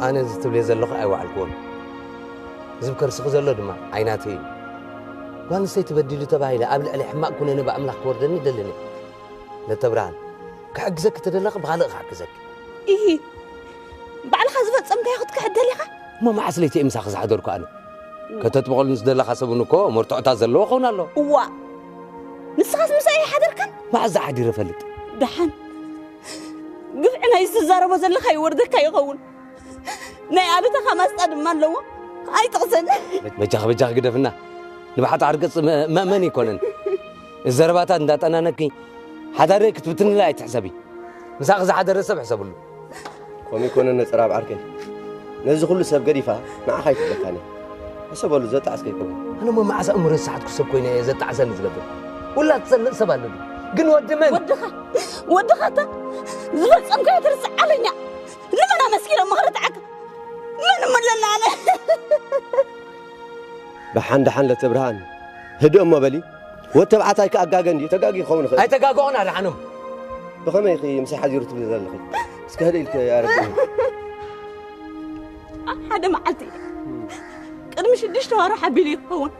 أنا زتبلي زلخ أي وعلكم زبكر سخ زلو دما عيناتي وأنا سيتبدل تبعي لا قبل الحماق كنا نبى أملاك وردني دلني لتبران كحجزك تدلق بغالق حجزك إيه بعد خزفت سمك ياخد كحدليها ما معسلتي إمساخ زعدرك أنا كتت بقول نسدل خسبنكو مرتعتا زلو خونا له وا نسخاس مساي حدركن ما زعدي رفلت دحن قفعنا يستزارب زلخ يوردك يغون ناي أبيت خمس أدم لو أي تغسل بجاخ قدفنا نبحث عرقص ما يكونن الزربات عندات أنا نكي حدا ريك تبتن لا تحسبي مساق زعد الرسب حسب له قوم يكونن صراب عركن نزل كل سب قريفه مع خايف بكاني حسب له زت عسكيكم أنا ما معس أمر الساعة كسب كوينة زت عسل نزقبل ولا تسلق سبالو قن ود من ودخا زفت سمك يترسع علينا لما أنا مسكينة مغرتعك من لنا أنا بحن لتبرهان هدو أم بلي وتبعتاي كأجاجن دي تجاجي خون خير أي تجاجون على عنهم بخمة يخي مساحة يرتب لي ذا الخير سكهدي لك يا رب هذا معلتي قد مش ديش توارا حبيلي هون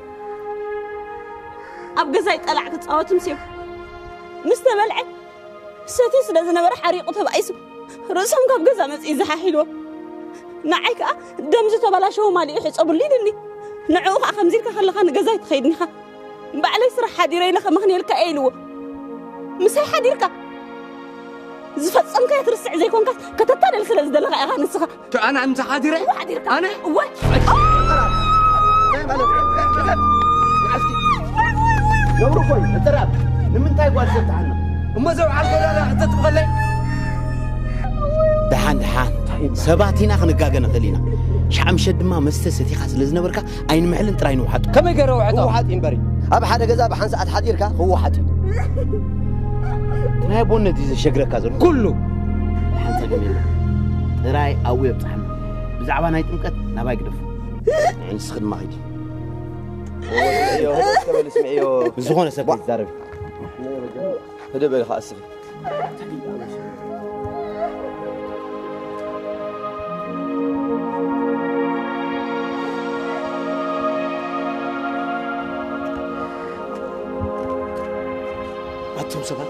أبقى زي طلعت تصوت مسيو مستبلع ستيس لازم أروح حريق وتبعيسو رأسهم كاب جزء مس إذا حلوة نعيك دمزة تبلا شو مالي يحس أبو لي دني نعوق خمزيرك خلقان جزاي تخيدني خا بعلي سرح حديري لك مخني لك أيلو مسي حديرك زفت سمك يترسع زي كونك كتتنا الخلاص ده لغا أغاني السخا شو أنا عم حديري حديرك أنا وين نورو كوي التراب لمن تاي قال سبت عنه وما زو على لا حتى تبغلي دحان سباتينا خنقاقنا خلينا شعم شد ما مستستي خاص لازم بركا عين محل تراين وحد كم يقرأوا عطا هو حد ينبري أب حدا جزا بحن ساعة حديرك هو حد ما يبون دي شجرة كذا كله حنسا جميل تراي أوي بصحنا بزعبان هاي تمكت نباي قدف يعني سخد ما هيدي ايوه هذا كمان اسمعيه بزغونه سبت زارب هذا بالي خاص أتوم سبات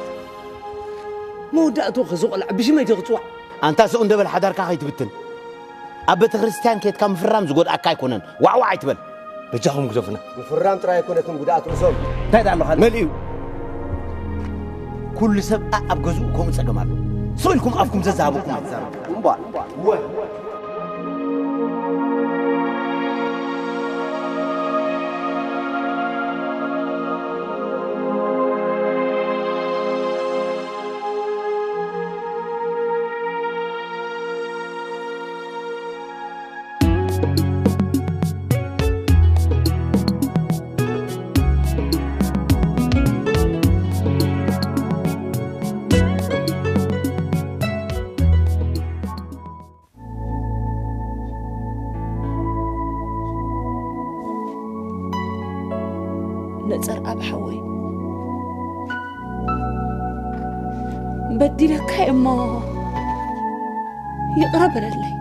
مودة خزوق العبش ما يتغطوا أنت سؤال دبل حدار كاي تبتن أبت خريستيان كيت كم فرام زود أكاي كونن وعوا يتبل بجاهم قدفنا الفرام ترى يكون لكم قدات رسوم تايد الله خالد مليو كل سب أبجزوكم تسجمالو سويلكم أفكم زابوكم مبال نزر أب حوي بدي لك يا أما يقرب لي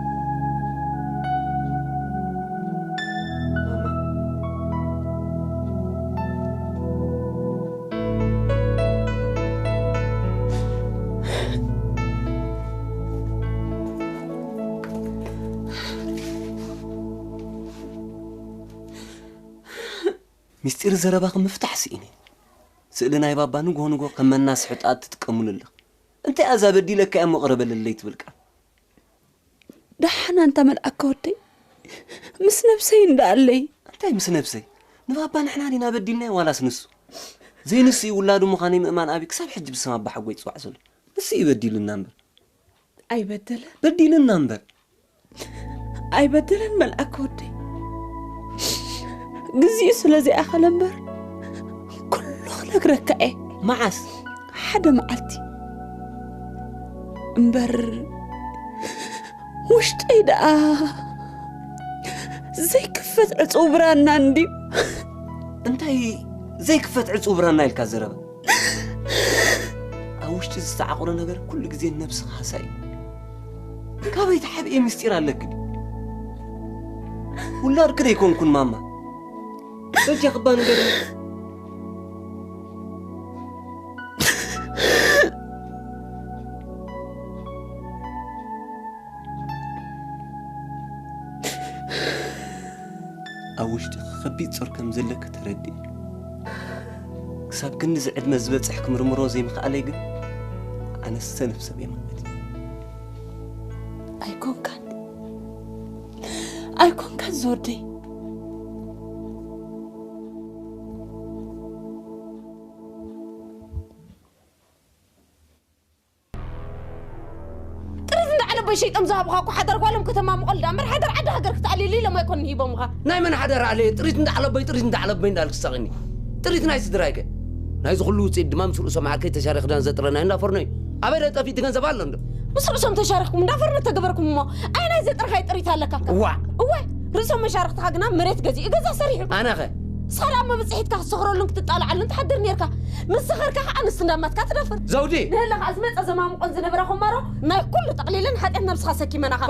مستير زرباق مفتح سيني سألنا يا بابا نقول كم الناس حطات تتكمل الله أنت أزابدي لك يا مقرب للي تبلك دحنا أنت من أكودي مس نفسي ندالي أنت مس نفسي نبابا نحنا لنا بدينا ولا سنسو زي نسي ولادو مخاني مأمان أبيك ساب حجب السما بحقويت سوعسل نسي يبدي لنا نمبر أي بدل بدي لنا نمبر أي بدل من أكودي جزي سلازي أخلنبر كله خلق ركعي معس حدا معلتي امبر وش تيدا زي كفت عصو برانا عندي انتي زي كفت عصو برانا إلك الزربة أوش تستعقل نجار كل جزء نفس خاصاي كابي تحب إيه مستير لك ولا أركض يكون كن ماما رجع قبان غير أوش خبيت صار كم زلك تردي كسب كنز عد مزبط صحك مرمرو زي مخالي قل أنا السنف سبي مالتي أيكون كان زودي بشيء أمزح بخاكو حدر قالهم كتما مقول دامر حدر عدا هجر كتعلي لي لما يكون هيبة مخا ناي من حدر عليه تريد ندعلب بي تريد ندعلب بي ندالك استغني تريد ناي سدرايك ناي زغلو تسيد دمام سلوسو معاكي تشارخ دان زطرنا هنا فرني أبدا تفي تغنزب الله بسلوسهم تشارخكم دافرنا تقبركم ما أنا زطر خاي تريد هلك وا رسم مشارخ تحقنا مريت غزي غزا سريح أنا خي صار ما بصحيت كه صغرو لك تطالع على تحضر نيركا مسخر كه أنس نامت كتدفر زودي نهلا أزمت أزمام قنز نبرهم مرو نا كل تقليلا حتى إحنا بس خاسكي منها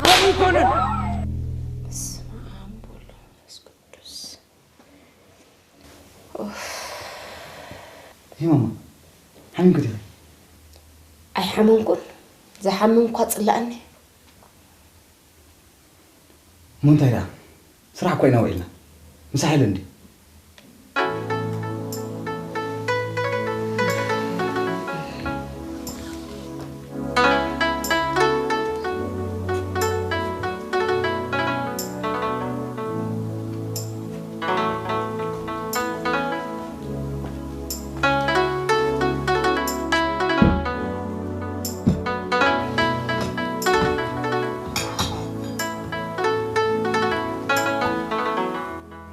هي ماما حمين كده أي حمونكم زي حمون قاتل لأني منتهي صراحة كوينة وإلا مساحل عندي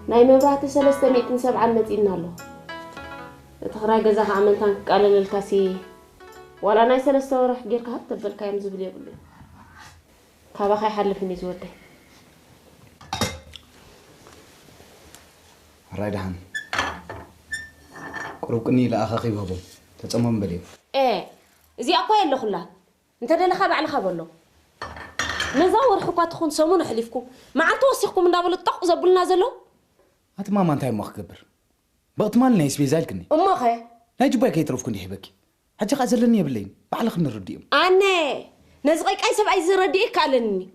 ناي مبرات 370 متينا له تخراي جزاها عملتان قال للكاسي ولا ناي 3 ورح غيرك حتى بالكايم زبل يبل كابا خي حلفني زودي رايدهان قربكني لاخاخي بابو تصمم بليو زي اكو يله خلا انت دلخا بعل خبلو نزاور حكات تخون سمون حلفكم ما عاد توسيخكم ندابل الطق زبلنا زلو هات ماما انتي ما خبر بقت مال نايس بيزالكني اما خي لا جبا كيترفكني يحبك حتى قازلني يبلين بعلخ نرديهم انا نزقي قاي سبعي زرديك قالني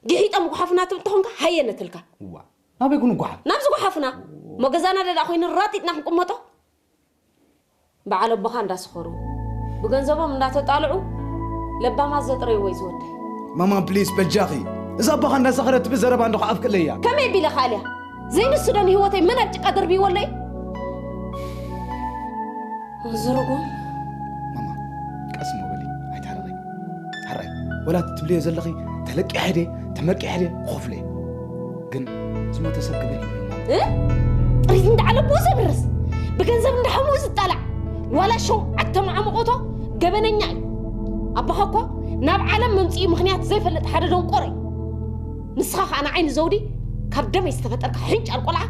جهيت ام غحفنا تبتهم هينتلك وا ما بيكونوا غحف نابز غحفنا ما غزانا ددا خوين راتيتنا نقمطو بعل بخان داسخرو بغنزبهم እንዳተጣልዑ لبا ما زطري ويز ودي ماما بليز بجاخي اذا بخان داسخرت بزرب عندك افك ليا كم يبي لخاليا زين السوداني هوتي من ابتق دربي ولا زرقوم ماما قسمو بلي هاي تعالي حراي ولا تبلي زلخي تلقي حدي تمرقي حدي خوف لي كن سمو تسكبني ماما ريد ندعل بوزه برس بغنزب ندحمو زطلع ولا شو عتم عمقوتو جبننيا ابخكو ناب عالم ممصي مخنيات زي فلت حدا دون قري نسخه انا عين زودي كاب دم يستفترك حنج القلعه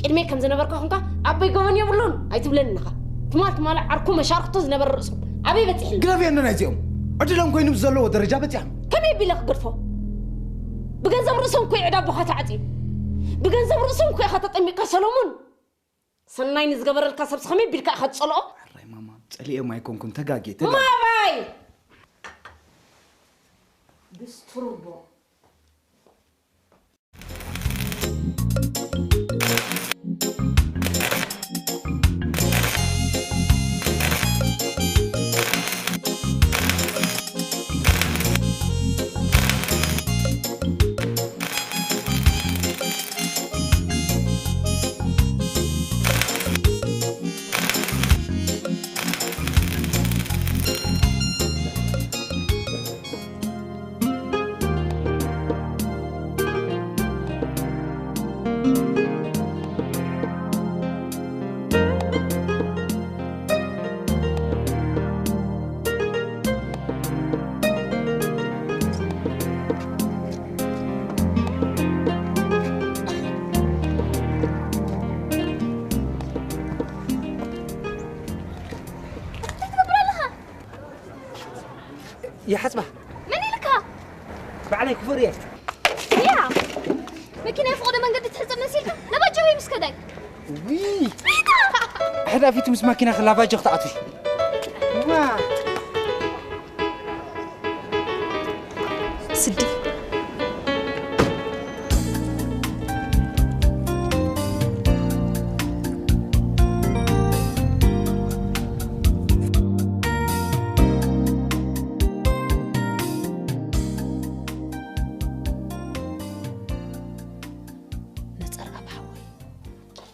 قدمي كم زنبرك خونكا ابي غون يبلون ايتبلنخا تمالت مال عركو مشاركتو زنبر رسم ابي بتحل قرابي انا نايتيهم عدلهم كوينو بزلو درجه بتيام كم يبي لك قرفو بغنزب رسم كوي عدا بخا تعطي بغنزب رسم كوي خططمي كسلومون سناي نزغبر الكسب سخمي بيلكا خصلو راي ماما صليه ما يكون كنت تغاغي ما باي دستوربو يا حسبة من لك بعلي كفر يا مكينة فوق من قد تحس مسيرك نبى جوي مسكدك وي هذا في تمس ماكينة خلافة جخت عطي سدي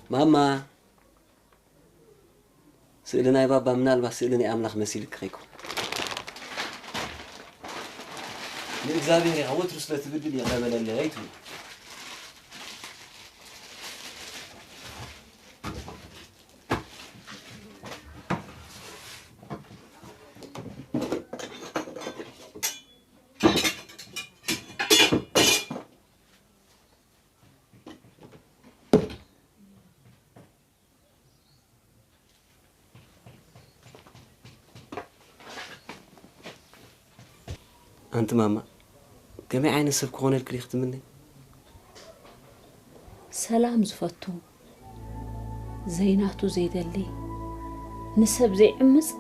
ماما سئلنا يا بابا من الباس سئلني أملاخ مسيلك خيكم لإكزابير يا هو ترسلة تبدل يا غابل اللي غيتو أنت ماما كم عين السب كون الكري ختمني سلام زفتو زيناتو زيد اللي نسب زي عمس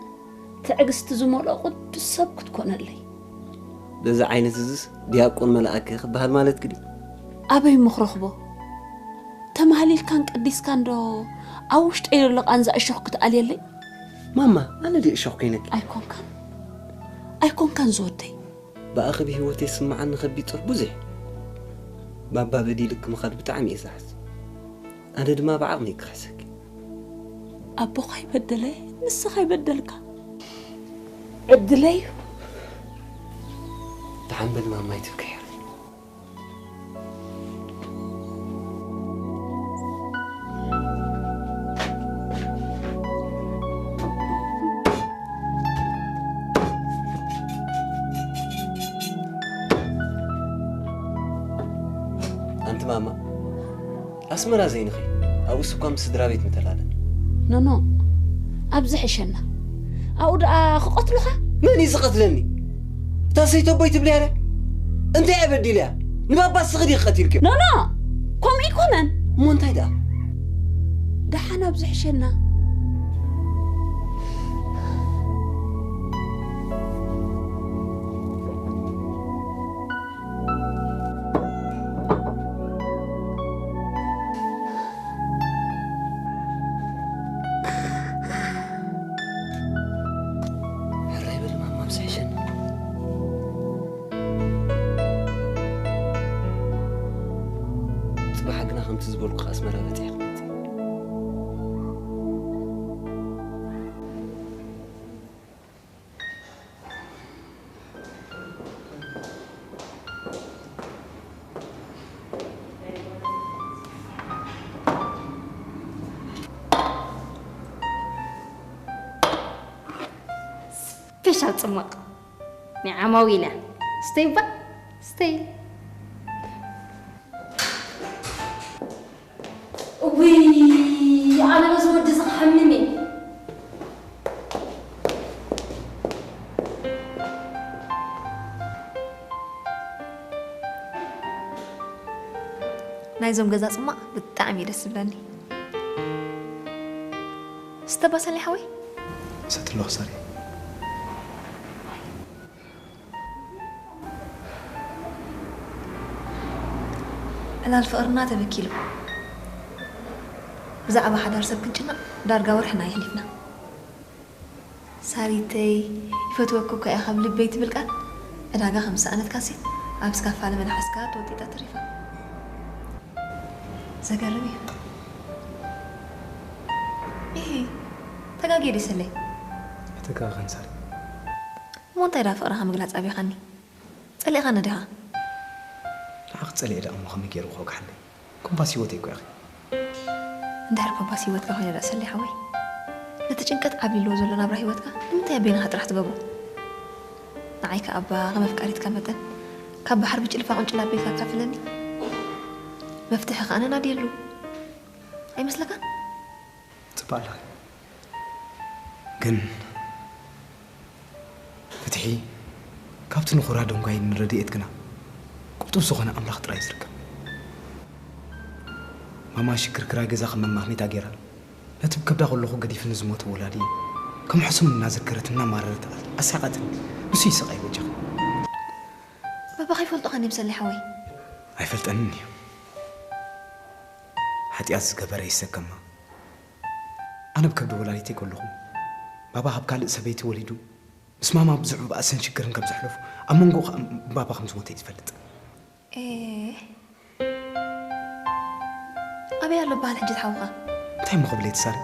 تعقست زمول أقود السب كتكون اللي بذا عين زز دياقون ملاك بهال مالت كدي أبي مخرخبو تمهليل كان قديس كان دو أوشت إيرو لق أنزا أشوخ كتقالي اللي ماما أنا دي أشوخ كينك أيكون كان زودي بأخي بهوتي يسمع عن خبي طرح بزح بابا بدي لك مخاد بتعمي إزاحس أنا دما بعضني كحسك أبو خي بدلي نسا خي بدلك عدلي تحمل ماما يتبكي ماما أسمرا زين خي أو سكام سدرا بيت متلالن نو أبزح شنا أود قتلها من يسقتلني تاسيتو بيت بليره أنت عبدي لها نبابا صغدي قتلك نو كم يكونن مو انت دا دحنا أبزح شنا تزبلق أسمرا بتيخ بنتي فيش هتصمق نعماوينا ستيبا ستي وي أنا لازم أودي صحمني نايزوم جزاء سما بالطعم يدس بلاني استباس اللي حوي ستلو خسري أنا الفقرنا تبكيلو بزعبة حدار سبكنجنا دارقا ورحنا يحلفنا ساريتي يفتوكو كأي خبل بيت بالكان أداقا 5 أنا تكاسي أبس كفالة من حسكات وتيتا تريفا زقربي إيه تقاقي دي سلي تقاقي خنساري مون تيدا فقرها مقلات أبي خاني تسلي خانا ديها عقد تسلي إذا أمو خمي كيرو خوك حني كومباسي وتيكو يا أخي ندهر كومباسي وتكا خويا رأس اللي حوي نتجنكت عبي اللوز ولا نبرا هيوتك لمتى يبين هات راح تقبو نعيك أبا غما فكاريت كامتن كاب حرب جلفا عنج لا بيكا كافلني مفتاح أنا نادي له أي مسلكا تبالها جن فتحي كابتن خرادون قاين رديت كنا قطو سخنا أملاخ ترى يسرك ماما شكر كرا جزاخ من مغني تاجرها لا تبكي بدأ أقول له قدي في نزمة ولادي كم حسن الناس ذكرتنا مرات أسعقتني بس يسقي وجه بابا خايف والطقني مسلحوي عفلت أني حتى أزقبر يسكما أنا بكبد ولادي كلهم بابا هبكال سبيتي وليدو بس ماما بزعوا بأسن شكرهم كم زحلفوا أما نقول بابا 5 موتة يتفلت إيه أبي أقول بحال حجة حوقة تايم قبل يتساري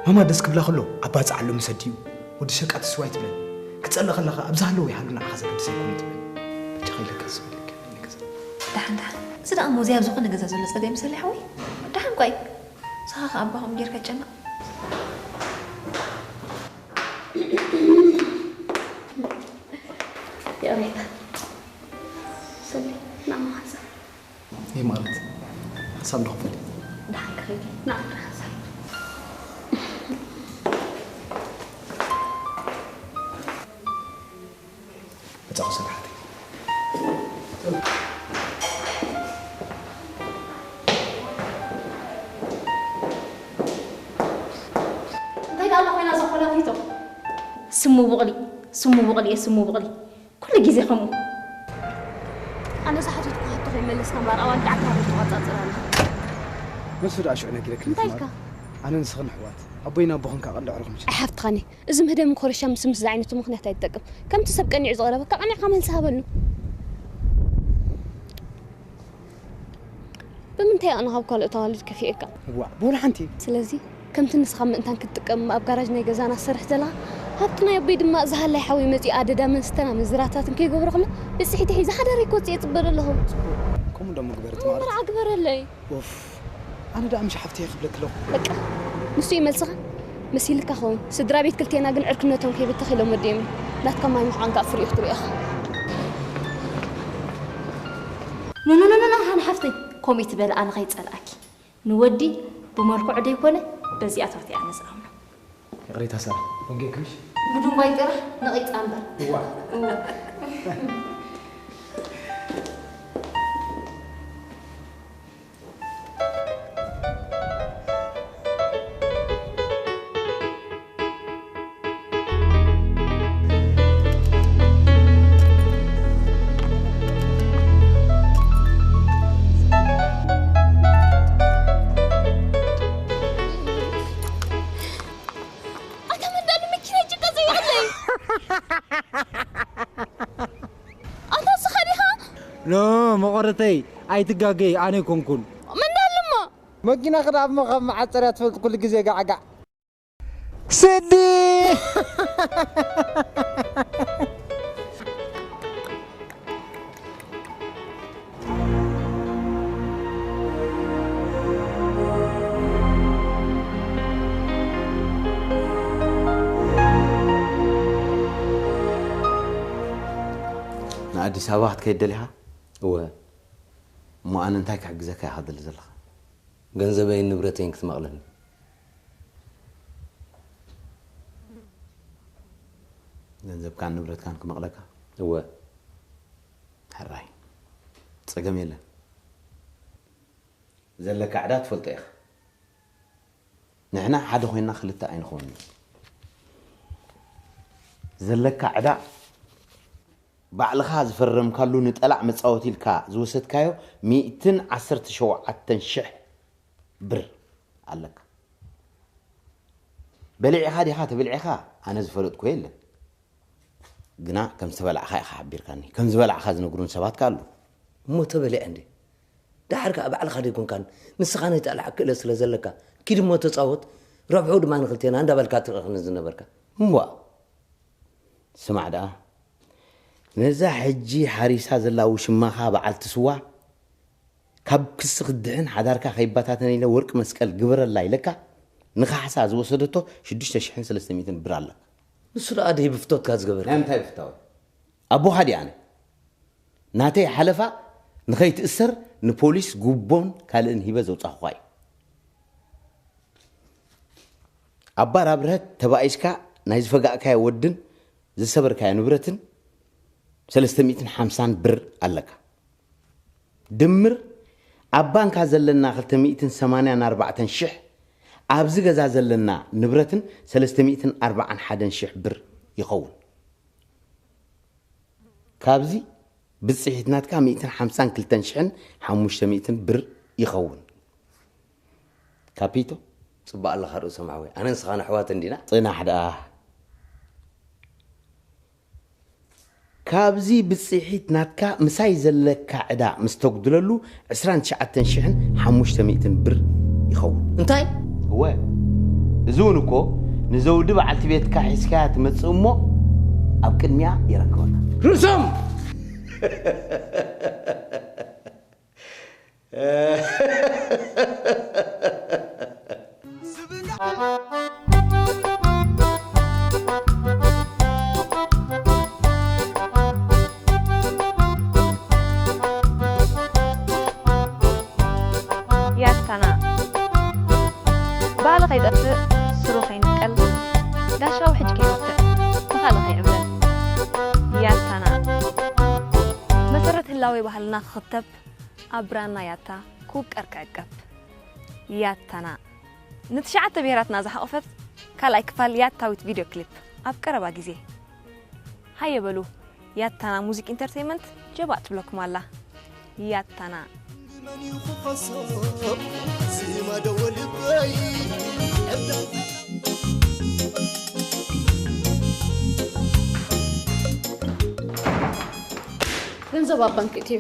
ماما دسك بلا خلو أباز علو مسديو ودي شكات سوايت بلا كتسأل خلقها أبزهلو يحلونا أخذ قد سيكون تبلا بجي خيلك أسولك دحن سيدا أمو زياب زوقنا قزازو لسقاي مسلحوي دحن قوي صاخ أباهم جير كجمع يا ريت سلي نعم حسن هي مالت حسب نخفل دحن خيلي نعم حسن بتاخذ صراحتي انت الله وين ازخلا فيتو سمو بغلي سمو بغلي كل جيزي خمو أنا صحتي تقول تخي ملسنا مار أوان دعك هذا تقاطعنا مسود عشونا كذا كنت أنا نسخن حوات أبوينا أبوهن كأقل عرق مش حفت خاني إذا هذا مخرج شمس زعينة مخنة تيتقم كم تسبقني عز غرابة كم أنا كمان سهبلنو بمنتهي أنا هبقى الإطالة كفيك هو بقول حنتي سلازي كم تنسخ من أنت كنت تقم أبجراج نيجازانا سرحت لها هبتنا يبي دم زهل لي حوي متي عددا من ستنا من زراتات كي جبر قمنا بس حيتي حيز حدا ريكوت يتبر لهم كم دم قبرت مارت مرة أكبر اللي اوف انا دا مش حفتي قبلك له لك نسوي ملسخة مسيلك أخون سدرا بيت كلتينا قن عركنتهم كي بتخيلوا مديم لا تقمع محان كأفر يختري أخ نو أنا حفتي قومي تبال أنا غيت أسألك نودي بمركو عدي كله بزي أتوتي أنا زعمنا قريتها سارة ونجيكش بدون ما يقرأ نغيت أمبر لا مقرتي أي تجاجي أنا كونكون من دلما ماكينة خراب مخ معصرة تفوت كل جزء قاعد سدي نادي سواحت كيد لها هو ما أنا نتاك حق زكاة هذا اللي زلخ ገንዘበይ ንብረተይን ክትመቕለኒ ገንዘብ ካን ንብረት ካን ክመቕለካ እወ ሕራይ ፀገም የለን ዘለካ ዕዳ ትፈልጦ ኢኻ ንሕና ሓደ ኮይንና ክልተ ኣይንኸውን ዘለካ ዕዳ ባዕልኻ ዝፈረምካሉ ንጠላዕ መፃወቲ ኢልካ ዝወሰድካዮ 117,000 ብር ኣለካ በሊዕኻ ዲኻ ተበሊዕኻ ኣነ ዝፈለጥኩ የለን ግና ከም ዝተበላዕኻ ኢኻ ሓቢርካኒ ከም ዝበላዕኻ ዝነግሩን ሰባት ካሉ እሞ ተበሊዐ እንዴ ዳሕርካ ባዕልኻ ደይኮንካን ንስኻ ናይ ጠላዕ ክእለ ስለ ዘለካ ኪድ እሞ ተፃወት ረብሑ ድማ ንክልቴና እንዳበልካ ትቕኽን ዝነበርካ እምዋ ስማዕ ደኣ ነዛ ሕጂ ሓሪሳ ዘላ ውሽማኻ በዓልቲ ስዋ ካብ ክሲ ክድሕን ሓዳርካ ከይባታተን ኢለ ወርቂ መስቀል ግበረላ ኢለካ ንኻሓሳ ዝወሰደቶ 6,300 ብር ኣለካ ንሱ ደኣ ደይ ብፍቶትካ ዝገበርካ እንታይ ብፍታወት ኣቦኻ ዲ ኣነ ናተይ ሓለፋ ንኸይትእሰር ንፖሊስ ጉቦን ካልእን ሂበ ዘውፃኽኳ እዩ ኣባር ኣብርሀት ተባኢስካ ናይ ዝፈጋእካዮ ወድን ዝሰበርካዮ ንብረትን 350 بر ኣለካ ድምር ኣብ ባንካ ዘለና 284 ሽሕ ኣብዚ ገዛ ዘለና ንብረትን 341 ሽሕ ብር ይኸውን ካብዚ ብጽሒት ናትካ 152 ሽሕን 500 ብር ይኸውን ካፒቶ ጽባቕ ኣለኻ ርእሶ ማዕወይ ኣነ ንስኻን ኣሕዋት እንዲና ጽናሕ ደኣ ካብዚ ብጽሒት ናትካ ምሳይ ዘለካ ዕዳ ምስ ተጉድለሉ 29500 ብር ይኸውን እንታይ እወ እዚ እውን እኮ ንዘውዲ በዓልቲ ቤትካ ሒዝካያ ትመጽእ እሞ ኣብ ቅድሚያ ይረክበና ርእሶም ያታና ባለ خيدت سروخين قل داشاو حج كيوت مخال خيعبل ياتنا مسرت هلاوي بحالنا خطب أبرانا ياتا كوك أركعكب ياتنا نتشعت بيراتنا زحقفت كالا يكفال ياتاويت فيديو كليب أبكربا جزي هيا بلو ياتنا موزيك انترتينمنت جبات بلوك مالا ياتنا ገንዘብ ኣብ ባንክ እትዮ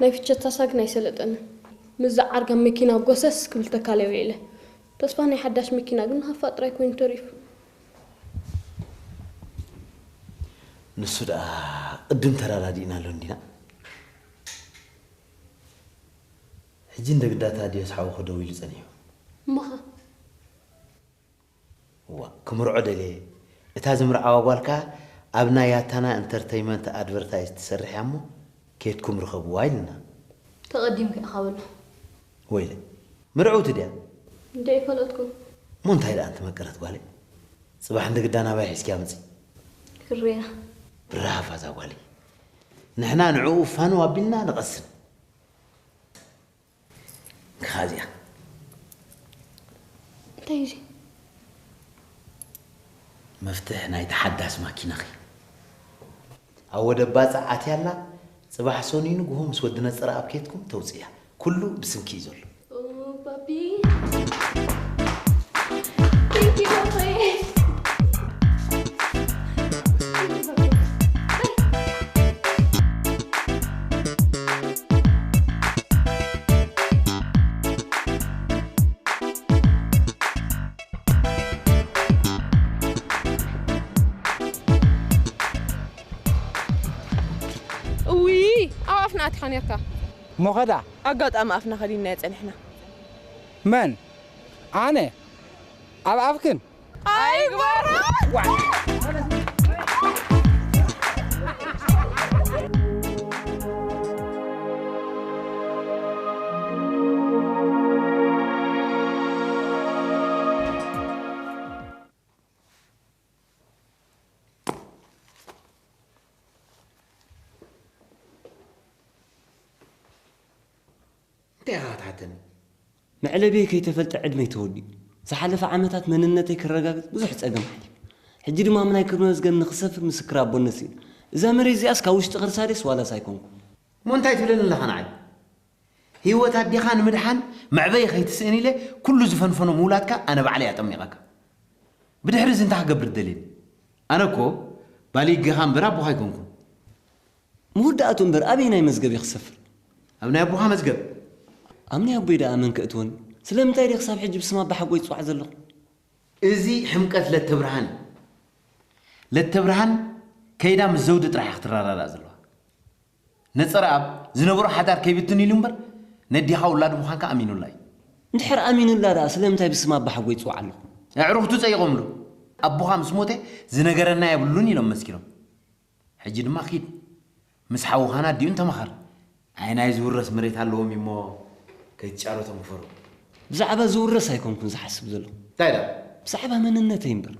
ናይ ፍቸት ታሳግ ናይ ሰለጠነ ምዛዓር ጋር መኪና ጎሰስ ክብል ተካለዩ ኢለ ተስፋ ናይ ሓዳሽ መኪና ግን ሃፋጥራይ ኮይኑ ተሪፉ ንሱ ደኣ ቅድም ተራራዲና ኣሎ እንዲና ሕጂ እንደግዳታ ዲስ ሓው ክደው ኢሉ ጸኒሑ ማኻ ዋ ክምርዖ ደልየ እታ ዝምርዓዋ ጓልካ ኣብና ያታና ኢንተርቴይንመንት ኣድቨርታይዝ ትሰርሕ እሞ كيتكم رخبوا وايلنا تقدم في أخونا ويلي مرعوت ديا دي فلتكم مون تايدا أنت ما قرأت بالي صباح عندك دانا بايحس كامتي كريا برافو هذا والي نحنا نعوف هنو وابلنا نقسم خازية تيجي مفتاحنا يتحدث ماكينة أخي أو دبات عاتي الله صباح سونين وهم سودنا ترى أبكيتكم توزيع كله بسنكي زول بابي thank you بابي أفنا أتخانيرك مخدا أقعد أما أفنا خلينا نحنا من أنا أبعفكن أي كبار تاعتني معلبي كي تفلت عدمي تودي زحلف عامتات مننتي كرغاغت بزح صقم حجي دما مناي كمزغن نخسف مسكرا بونسي اذا مريزي اسكا وشت قرساريس ولا سايكون مونتاي تبلن الله خنعي هيوتا ديخان مدحان معبي خيتسني له كل زفنفنو مولاتك انا بعلي اطميقك بدحرز انت حقبر الدليل انا كو بالي غهام برا بو هايكونكم موداتون بر ابينا مزغب يخسف ابنا ابوها مزغب أمني أبوي دا أمن كأتون سلام تاريخ صاحب حجب سما بحقوي تصوع زلو إزي حمقت للتبرهان كيدا مزودة راح يخترار رازلو نتصر أب زنبرو حدار كيبتوني لنبر نديها أولاد مخانك أمين الله نحر أمين الله دا سلام تاريخ سما بحقوي تصوع له عروفتو زيغم له أبوها مسموته زنقرنا يبلوني لما مسكرهم حجي دما خيد مسحاو خانا ديون تمخر عين عايز ورس مريت هالهم يمو كيتشارو تمفرو بزعبه زورس هيكون كن زحسب زلو تايدا بزعبه مننتين بر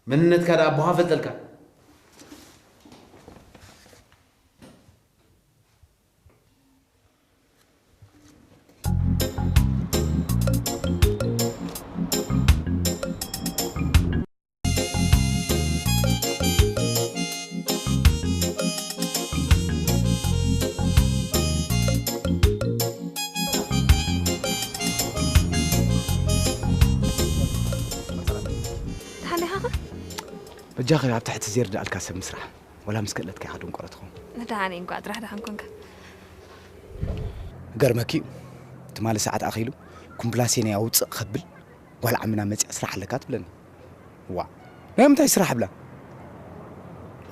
مننت كذا ابوها فلتلك حالي بجاخي عم تحت زير دقال كاسب مسرح ولا مسكلت كي حدون قرتهم ندعني انكو أدرح دحن كونك قرمكي تمالي ساعات أخيلو كومبلاسيني أوتص خبل ولا عمنا متي أسرح لكات بلن وا لا متى يسرح بلا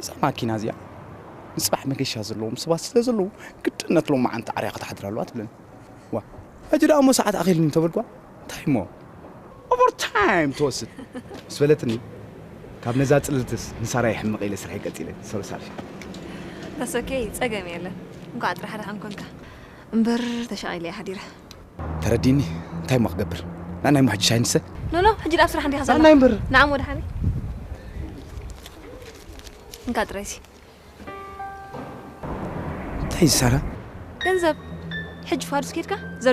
إذا ما كي نازيا نصبح مكيش هزلو مصباس هزلو قد نطلو مع أنت عريقة تحضر له أتبلن وا أجل أمو ساعات أخيلو نتبرقوا تايمو أوفر تايم توسد سبلتني كاب نزات لتس نساري يحمق إلى سرحي قتيلة سولو سارشي بس أوكي تساقم يلا انكو أدرح دحن كونك مبر تشاقي لي حديرة ترديني تايم أخبر أنا محج شاينسة نو حجي الأبصر عندي خزانة أنا يمبر نعم وده حالي انكو أدريسي تاي سارة كنزب حج فارس كيركا